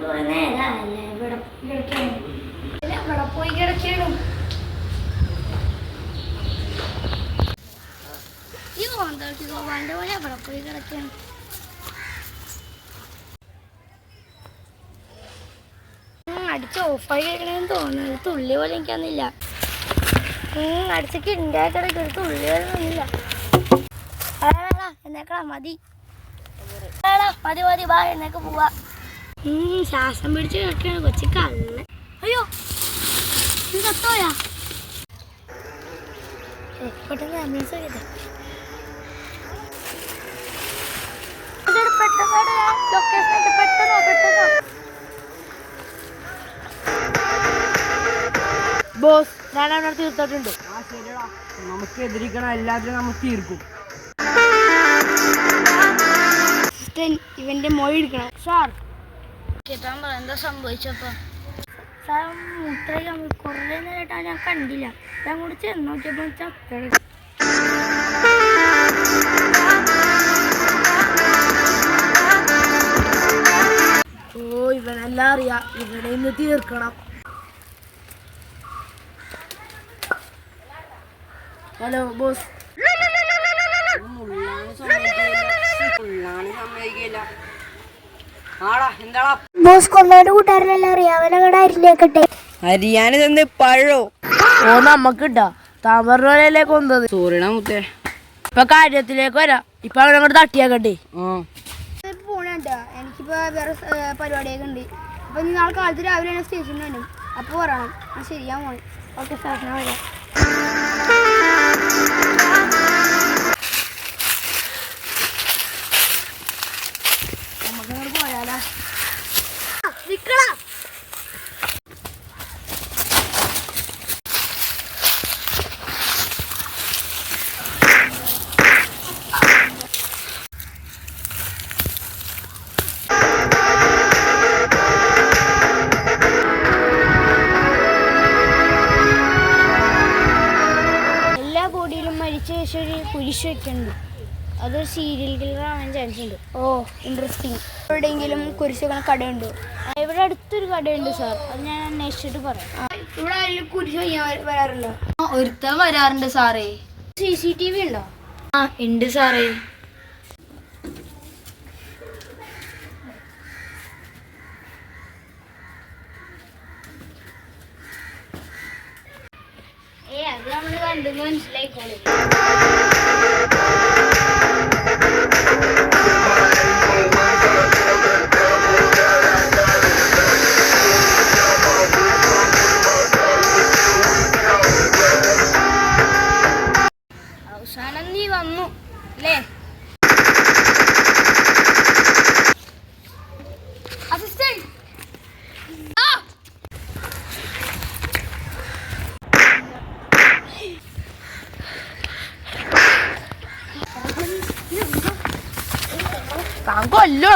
നേരല്ലേ ഇവിടെ പോയി കിടക്കണം. ഈ കോന്തോട്ടി ഗോപാലിന്റെ പോലെ എവിടെ പോയി കിടക്കണം. അടിച്ച് ഓഫായി കഴിക്കണമെന്ന് തോന്നുന്നത്. തുള്ളി പോലെ എനിക്കൊന്നില്ല. അടിച്ചൊക്കെ ഉണ്ടാക്കിടയ്ക്ക് ഒരു തുള്ളി പോലെ ഒന്നുമില്ല. എന്നേക്കാ മതി മതി മതി ബാ എന്നേക്ക് പോവാ. ശ്വാസം പിടിച്ച് കിടക്കാണ് കൊച്ചി കള്ള്. അയ്യോ ഇത് കത്തോയാ. പെട്ടെന്ന് ആംബുലൻസ് വരട്ടെ. ലൊക്കേഷൻ പെട്ടെന്നോ പെട്ടെന്നോ. ബോസ് ഞാൻ അവിടെ തീർത്തിട്ടുണ്ട്. നമുക്ക് എതിരിക്കണ എല്ലാത്തിനും നമുക്ക് തീർക്കും. ഇവന്റെ മൊഴി എടുക്കണം സാർ. കേട്ടാൻ പറ എന്താ സംഭവിച്ചപ്പോ. സാർ മൂത്രയ്ക്ക് കുറേ നേരമായിട്ടാ ഞാൻ കണ്ടില്ല. ഞാൻ കൂടെ ചെന്ന് നോക്കിയപ്പോ ചക്കട. ഓ ഇവനെല്ലാം അറിയാം. ഇവിടെ ഇന്ന് തീർക്കണം. Hello boss. ബോസ് കൊള്ളയുടെ കൂട്ടുകാരെല്ലാം അറിയാം. അവനങ്ങടെ അരിലേക്കട്ടെ. അരിയാന് തന്നെ പഴോ ഓ നമ്മക്ക് ഇട്ടാ താമരയിലേ കൊന്നത്. സോറിടാ മുത്തേ. ഇപ്പൊ കാര്യത്തിലേക്ക് വരാം. ഇപ്പൊ അവനങ്ങോട്ട് തട്ടിയാക്കട്ടെ. പോണേട്ടാ എനിക്കിപ്പോ വേറെ പരിപാടിയൊക്കെ ഉണ്ട്. അപ്പൊ നാളെ കാലത്ത് രാവിലെ സ്റ്റേഷനിൽ വരും. അപ്പൊ പറയണം. ശരി ഞാൻ പോണേ. ഓക്കെ സാർ ഞാൻ വരാം. നമുക്കങ്ങോട്ട് പോയാലോ. നിക്കണം. മരിച്ച ശേഷം ഒരു കുരിശ് വെക്കുന്നുണ്ട്. അതൊരു സീരിയൽ കില്ലർ ആവാൻ ചാൻസ് ഉണ്ട്. ഓ ഇൻട്രസ്റ്റിംഗ്. എവിടെയെങ്കിലും കുരിശ് വെക്കണ കടയുണ്ടോ? ഇവിടെ അടുത്തൊരു കടയുണ്ട് സാർ. അത് ഞാൻ അന്വേഷിച്ചിട്ട് പറയാം. ഇവിടെ അതിൽ കുരിശ് വരാറുണ്ടോ? ഒരുത്തൻ വരാറുണ്ട് സാറേ. CCTV ഉണ്ടോ? ആ ഉണ്ട് സാറേ. അത് നമ്മൾ കണ്ടെന്ന് മനസ്സിലായിക്കോളൂ. അവസാനം നീ വന്നു അല്ലേ? അസിസ്റ്റന്റ് താൻ കൊല്ലോ.